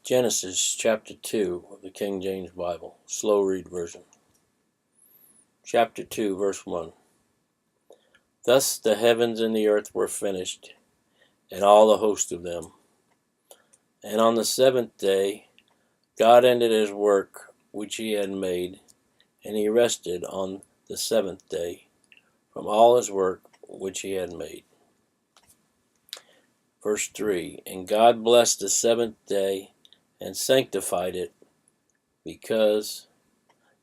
Genesis chapter 2 of the King James Bible, slow read version. Chapter 2, verse 1. Thus the heavens and the earth were finished, and all the host of them. And on the seventh day God ended his work which he had made, and he rested on the seventh day from all his work which he had made. Verse 3. And God blessed the seventh day and sanctified it, because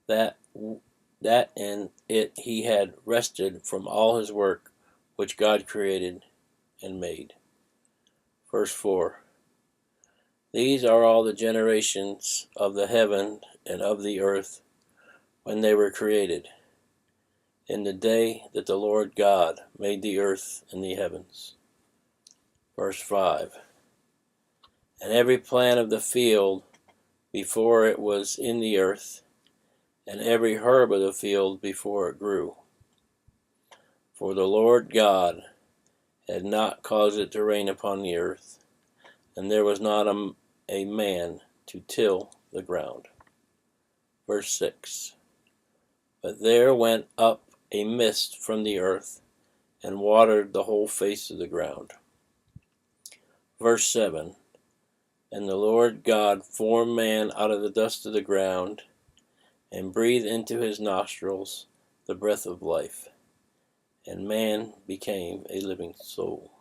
that in it he had rested from all his work which God created and made. Verse 4. These are all the generations of the heaven and of the earth when they were created, in the day that the Lord God made the earth and the heavens. Verse 5. And every plant of the field before it was in the earth, and every herb of the field before it grew. For the Lord God had not caused it to rain upon the earth, and there was not a man to till the ground. Verse 6. But there went up a mist from the earth, and watered the whole face of the ground. Verse 7. And the Lord God formed man out of the dust of the ground, and breathed into his nostrils the breath of life, and man became a living soul.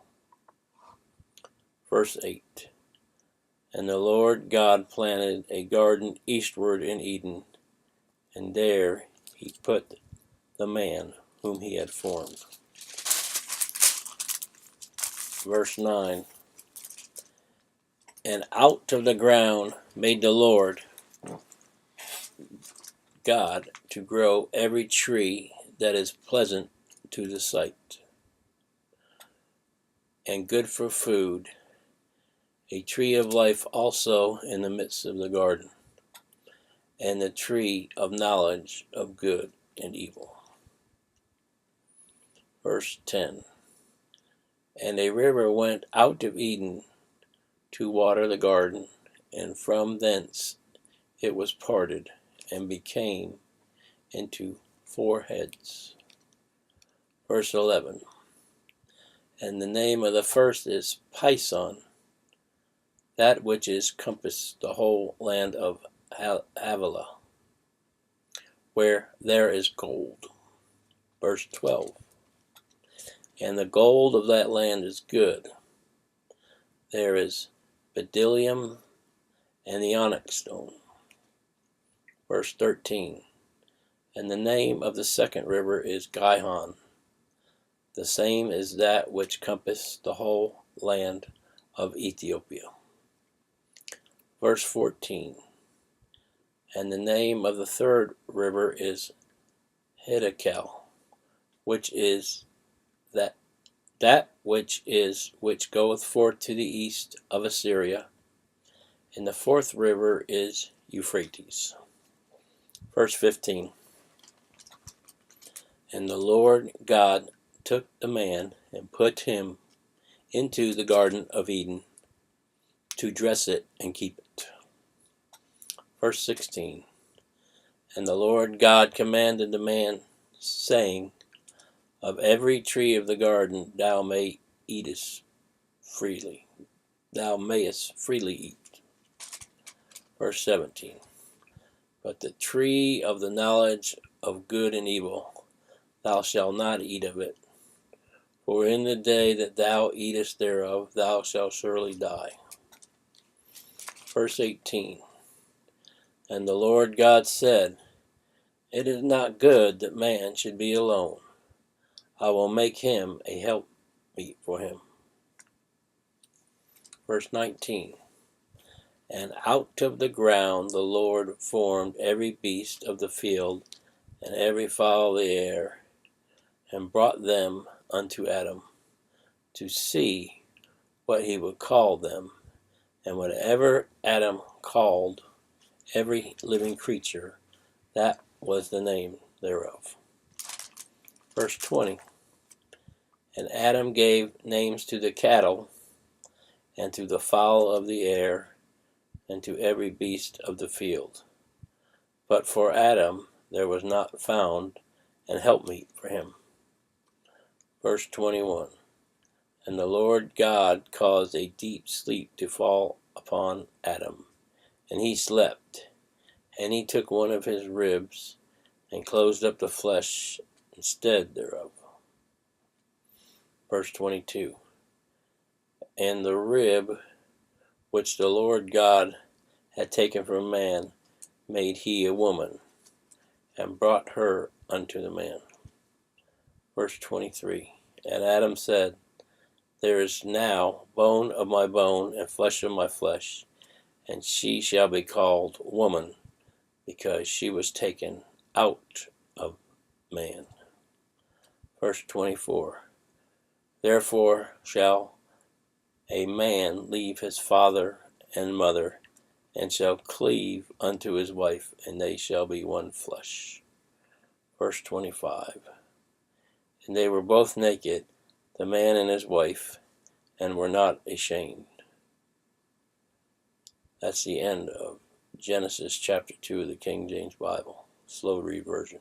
Verse 8. And the Lord God planted a garden eastward in Eden, and there he put the man whom he had formed. Verse 9. And out of the ground made the Lord God to grow every tree that is pleasant to the sight, and good for food, a tree of life also in the midst of the garden, and the tree of knowledge of good and evil. Verse 10. And a river went out of Eden to water the garden, and from thence it was parted, and became into 4 heads. Verse 11. And the name of the first is Pison, that which is compassed the whole land of Havilah, where there is gold. Verse 12. And the gold of that land is good. There is bdellium and the onyx stone. Verse 13. And the name of the second river is Gihon. The same is that which compassed the whole land of Ethiopia. Verse 14. And the name of the third river is Hiddekel, which is that which goeth forth to the east of Assyria. And the fourth river is Euphrates. Verse 15. And the Lord God took the man and put him into the Garden of Eden to dress it and keep it. Verse 16. And the Lord God commanded the man, saying, Of every tree of the garden thou mayest freely eat. Verse 17. But the tree of the knowledge of good and evil, thou shalt not eat of it, for in the day that thou eatest thereof, thou shalt surely die. Verse 18. And the Lord God said, It is not good that man should be alone. I will make him a helpmeet for him. Verse 19. And out of the ground the Lord formed every beast of the field and every fowl of the air, and brought them unto Adam to see what he would call them. And whatever Adam called every living creature, that was the name thereof. Verse 20. And Adam gave names to the cattle, and to the fowl of the air, and to every beast of the field. But for Adam there was not found an helpmeet for him. Verse 21. And the Lord God caused a deep sleep to fall upon Adam, and he slept. And he took one of his ribs, and closed up the flesh instead thereof. Verse 22. And the rib which the Lord God had taken from man made he a woman, and brought her unto the man. Verse 23. And Adam said, There is now bone of my bone, and flesh of my flesh, and she shall be called woman, because she was taken out of man. Verse 24. Therefore shall a man leave his father and mother, and shall cleave unto his wife, and they shall be one flesh. Verse 25. And they were both naked, the man and his wife, and were not ashamed. That's the end of Genesis chapter 2 of the King James Bible. Slow read version.